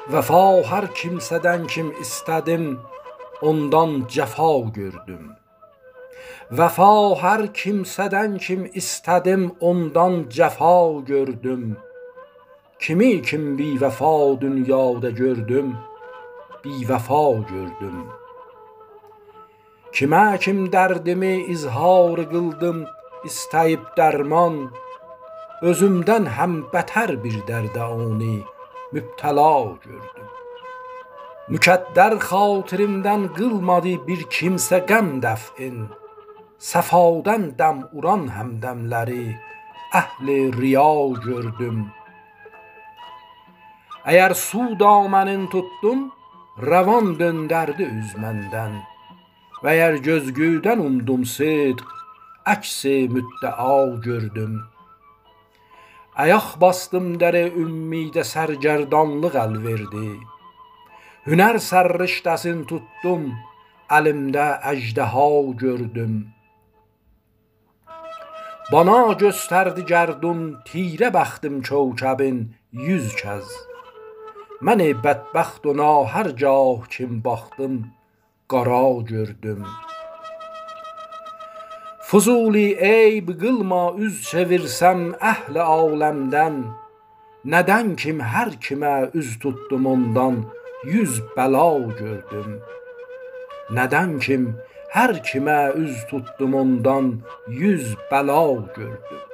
Vəfa hər kimsədən kim istədim, ondan cəfa gördüm. Vəfa hər kimsədən kim istədim, ondan cəfa gördüm. Kimi kim bi vəfa dünyada gördüm, bi vəfa gördüm. Kimə kim dərdimi izhar qıldım, istəyib dərman, özümdən həm bətər bir dərdə onu mübtəla gördüm. Mükəddər xatirimdən qılmadı bir kimsə qəm dəf'in, səfadan dəm uran həmdəmləri əhli riya gördüm. Əgər su damənin tutdum, rəvan döndərdi üz məndən, və əgər gözgüdən umdum sidq, əksi müddəa gördüm. Ayaq bastım dərə ümmidə sərgərdanlıq əl verdi, hünər sərriştəsin tutdum, əlimdə əjdaha gördüm. Bana göstərdi gərdun tirə bəxtim kövkəbin 100 kəz, məni bədbəxt ona hər gah kim baxdım qara gördüm. Fuzuli eyb qılma üz çevirsəm əhli aləmdən, nədən kim hər kimə üz tutdum ondan 100 bəla gördüm. Nədən kim hər kimə üz tutdum ondan 100 bəla gördüm.